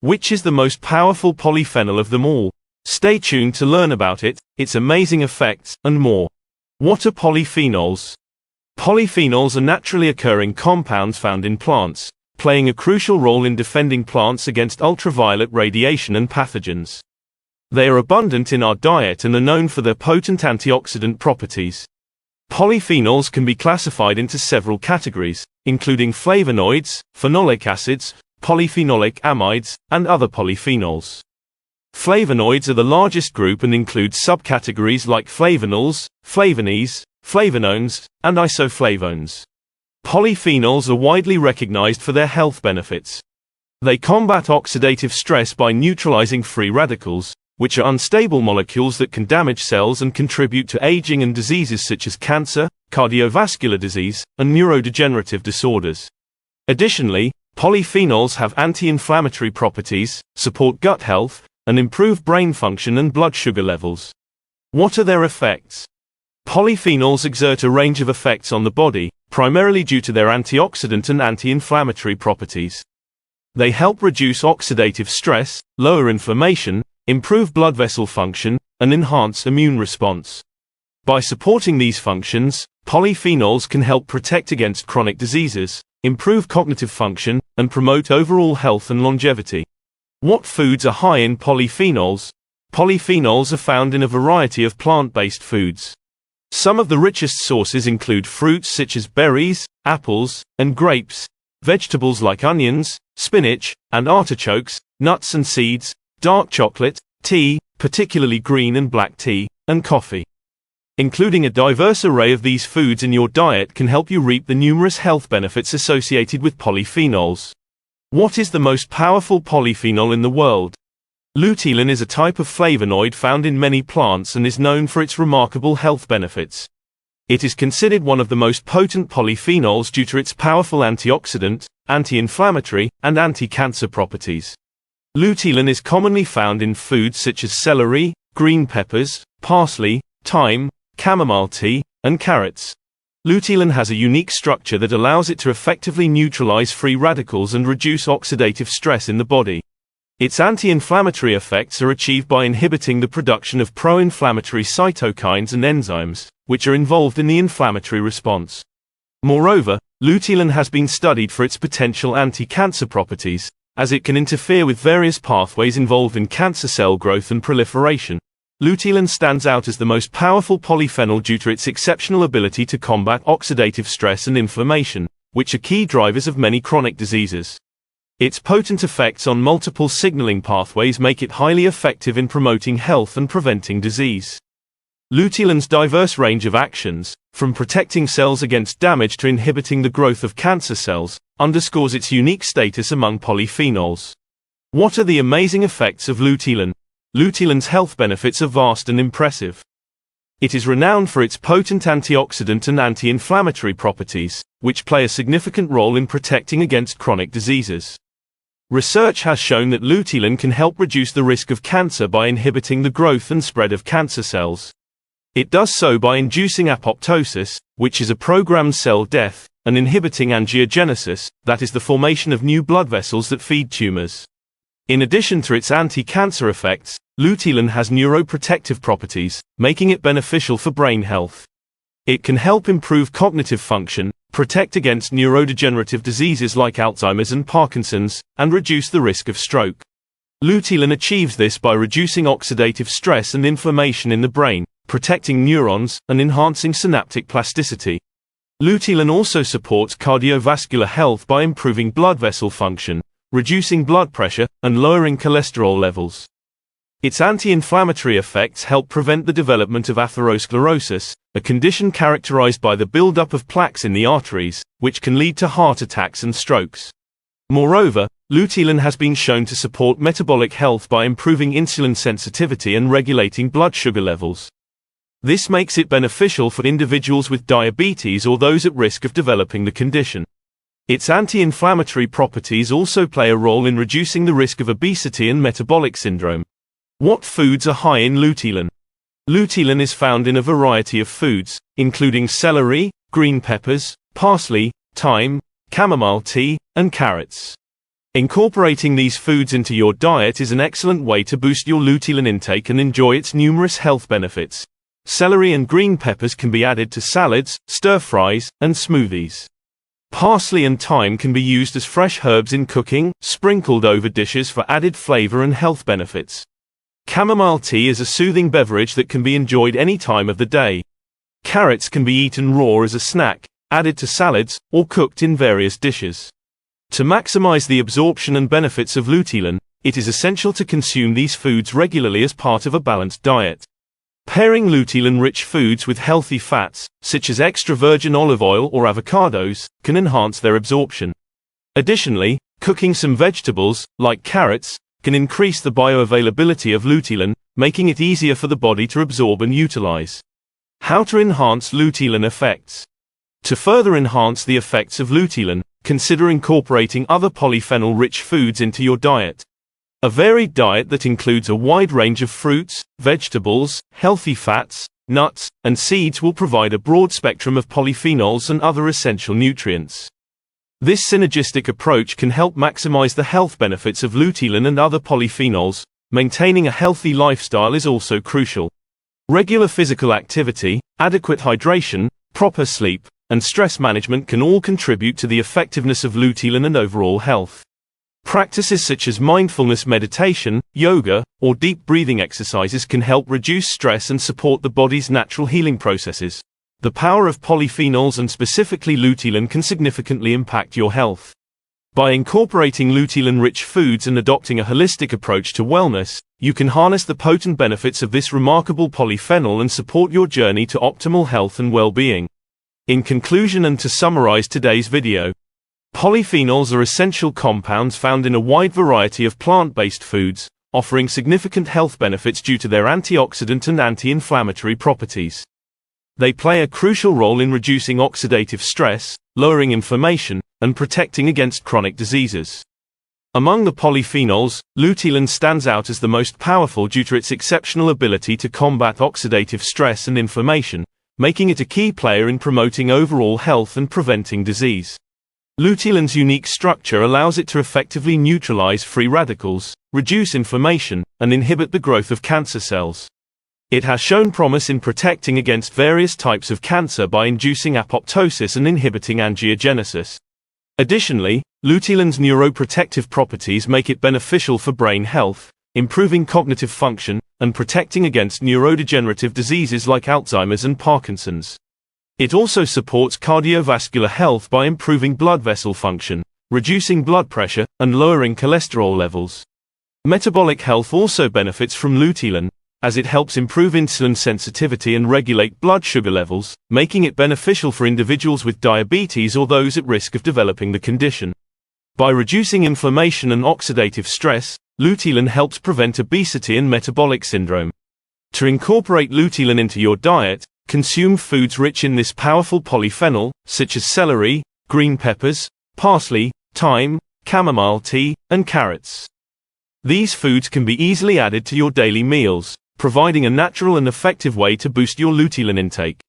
Which is the most powerful polyphenol of them all? Stay tuned to learn about it, its amazing effects, and more. What are polyphenols? Polyphenols are naturally occurring compounds found in plants, playing a crucial role in defending plants against ultraviolet radiation and pathogens. They are abundant in our diet and are known for their potent antioxidant properties. Polyphenols can be classified into several categories, including flavonoids, phenolic acids, polyphenolic amides, and other polyphenols. Flavonoids are the largest group and include subcategories like flavonols, flavones, flavonones, and isoflavones. Polyphenols are widely recognized for their health benefits. They combat oxidative stress by neutralizing free radicals, which are unstable molecules that can damage cells and contribute to aging and diseases such as cancer, cardiovascular disease, and neurodegenerative disorders. Additionally, polyphenols have anti-inflammatory properties, support gut health, and improve brain function and blood sugar levels. What are their effects? Polyphenols exert a range of effects on the body, primarily due to their antioxidant and anti-inflammatory properties. They help reduce oxidative stress, lower inflammation, improve blood vessel function, and enhance immune response. By supporting these functions, polyphenols can help protect against chronic diseases, improve cognitive function, and promote overall health and longevity. What foods are high in polyphenols? Polyphenols are found in a variety of plant-based foods. Some of the richest sources include fruits such as berries, apples, and grapes, vegetables like onions, spinach, and artichokes, nuts and seeds, dark chocolate, tea, particularly green and black tea, and coffee. Including a diverse array of these foods in your diet can help you reap the numerous health benefits associated with polyphenols. What is the most powerful polyphenol in the world? Luteolin is a type of flavonoid found in many plants and is known for its remarkable health benefits. It is considered one of the most potent polyphenols due to its powerful antioxidant, anti-inflammatory, and anti-cancer properties. Luteolin is commonly found in foods such as celery, green peppers, parsley, thyme, chamomile tea, and carrots. Luteolin has a unique structure that allows it to effectively neutralize free radicals and reduce oxidative stress in the body. Its anti-inflammatory effects are achieved by inhibiting the production of pro-inflammatory cytokines and enzymes, which are involved in the inflammatory response. Moreover, luteolin has been studied for its potential anti-cancer properties, as it can interfere with various pathways involved in cancer cell growth and proliferation. Luteolin stands out as the most powerful polyphenol due to its exceptional ability to combat oxidative stress and inflammation, which are key drivers of many chronic diseases. Its potent effects on multiple signaling pathways make it highly effective in promoting health and preventing disease. Luteolin's diverse range of actions, from protecting cells against damage to inhibiting the growth of cancer cells, underscores its unique status among polyphenols. What are the amazing effects of luteolin? Luteolin's health benefits are vast and impressive. It is renowned for its potent antioxidant and anti-inflammatory properties, which play a significant role in protecting against chronic diseases. Research has shown that luteolin can help reduce the risk of cancer by inhibiting the growth and spread of cancer cells. It does so by inducing apoptosis, which is a programmed cell death, and inhibiting angiogenesis, that is the formation of new blood vessels that feed tumors. In addition to its anti-cancer effects, luteolin has neuroprotective properties, making it beneficial for brain health. It can help improve cognitive function, protect against neurodegenerative diseases like Alzheimer's and Parkinson's, and reduce the risk of stroke. Luteolin achieves this by reducing oxidative stress and inflammation in the brain, protecting neurons, and enhancing synaptic plasticity. Luteolin also supports cardiovascular health by improving blood vessel function, reducing blood pressure, and lowering cholesterol levels. Its anti-inflammatory effects help prevent the development of atherosclerosis, a condition characterized by the buildup of plaques in the arteries, which can lead to heart attacks and strokes. Moreover, luteolin has been shown to support metabolic health by improving insulin sensitivity and regulating blood sugar levels. This makes it beneficial for individuals with diabetes or those at risk of developing the condition. Its anti-inflammatory properties also play a role in reducing the risk of obesity and metabolic syndrome. What foods are high in luteolin? Luteolin is found in a variety of foods, including celery, green peppers, parsley, thyme, chamomile tea, and carrots. Incorporating these foods into your diet is an excellent way to boost your lutein intake and enjoy its numerous health benefits. Celery and green peppers can be added to salads, stir-fries, and smoothies. Parsley and thyme can be used as fresh herbs in cooking, sprinkled over dishes for added flavor and health benefits. Chamomile tea is a soothing beverage that can be enjoyed any time of the day. Carrots can be eaten raw as a snack, added to salads, or cooked in various dishes. To maximize the absorption and benefits of lutein, it is essential to consume these foods regularly as part of a balanced diet. Pairing lutein-rich foods with healthy fats, such as extra virgin olive oil or avocados, can enhance their absorption. Additionally, cooking some vegetables, like carrots, can increase the bioavailability of lutein, making it easier for the body to absorb and utilize. How to enhance lutein effects. To further enhance the effects of lutein, consider incorporating other polyphenol-rich foods into your diet. A varied diet that includes a wide range of fruits, vegetables, healthy fats, nuts, and seeds will provide a broad spectrum of polyphenols and other essential nutrients. This synergistic approach can help maximize the health benefits of lutein and other polyphenols. Maintaining a healthy lifestyle is also crucial. Regular physical activity, adequate hydration, proper sleep, and stress management can all contribute to the effectiveness of lutein and overall health. Practices such as mindfulness meditation, yoga, or deep breathing exercises can help reduce stress and support the body's natural healing processes. The power of polyphenols and specifically lutein can significantly impact your health. By incorporating lutein-rich foods and adopting a holistic approach to wellness, you can harness the potent benefits of this remarkable polyphenol and support your journey to optimal health and well-being. In conclusion and to summarize today's video, polyphenols are essential compounds found in a wide variety of plant-based foods, offering significant health benefits due to their antioxidant and anti-inflammatory properties. They play a crucial role in reducing oxidative stress, lowering inflammation, and protecting against chronic diseases. Among the polyphenols, lutein stands out as the most powerful due to its exceptional ability to combat oxidative stress and inflammation, making it a key player in promoting overall health and preventing disease. Lutein's unique structure allows it to effectively neutralize free radicals, reduce inflammation, and inhibit the growth of cancer cells. It has shown promise in protecting against various types of cancer by inducing apoptosis and inhibiting angiogenesis. Additionally, lutein's neuroprotective properties make it beneficial for brain health, improving cognitive function, and protecting against neurodegenerative diseases like Alzheimer's and Parkinson's. It also supports cardiovascular health by improving blood vessel function, reducing blood pressure, and lowering cholesterol levels. Metabolic health also benefits from lutein, as it helps improve insulin sensitivity and regulate blood sugar levels, making it beneficial for individuals with diabetes or those at risk of developing the condition. By reducing inflammation and oxidative stress, lutein helps prevent obesity and metabolic syndrome. To incorporate lutein into your diet, consume foods rich in this powerful polyphenol, such as celery, green peppers, parsley, thyme, chamomile tea, and carrots. These foods can be easily added to your daily meals, providing a natural and effective way to boost your lutein intake.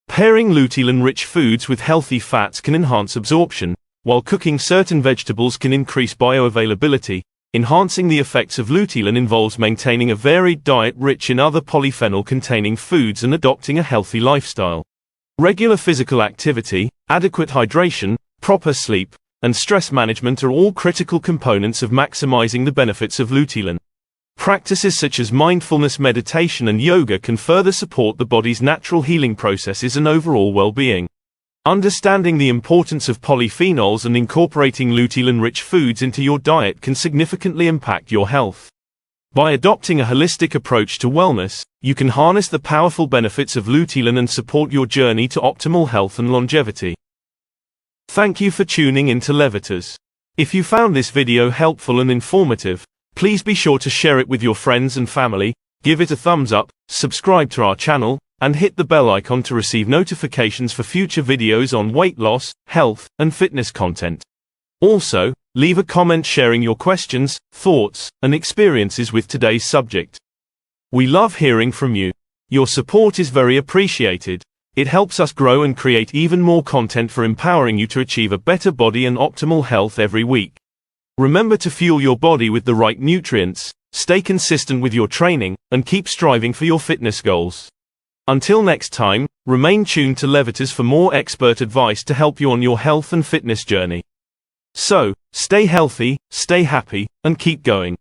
Pairing lutein-rich foods with healthy fats can enhance absorption, while cooking certain vegetables can increase bioavailability. Enhancing the effects of lutein involves maintaining a varied diet rich in other polyphenol-containing foods and adopting a healthy lifestyle. Regular physical activity, adequate hydration, proper sleep, and stress management are all critical components of maximizing the benefits of lutein. Practices such as mindfulness meditation and yoga can further support the body's natural healing processes and overall well-being. Understanding the importance of polyphenols and incorporating lutein-rich foods into your diet can significantly impact your health. By adopting a holistic approach to wellness, you can harness the powerful benefits of lutein and support your journey to optimal health and longevity. Thank you for tuning into Levitas. If you found this video helpful and informative, please be sure to share it with your friends and family, give it a thumbs up, subscribe to our channel, and hit the bell icon to receive notifications for future videos on weight loss, health, and fitness content. Also, leave a comment sharing your questions, thoughts, and experiences with today's subject. We love hearing from you. Your support is very appreciated. It helps us grow and create even more content for empowering you to achieve a better body and optimal health every week. Remember to fuel your body with the right nutrients, stay consistent with your training, and keep striving for your fitness goals. Until next time, remain tuned to Levitas for more expert advice to help you on your health and fitness journey. So, stay healthy, stay happy, and keep going.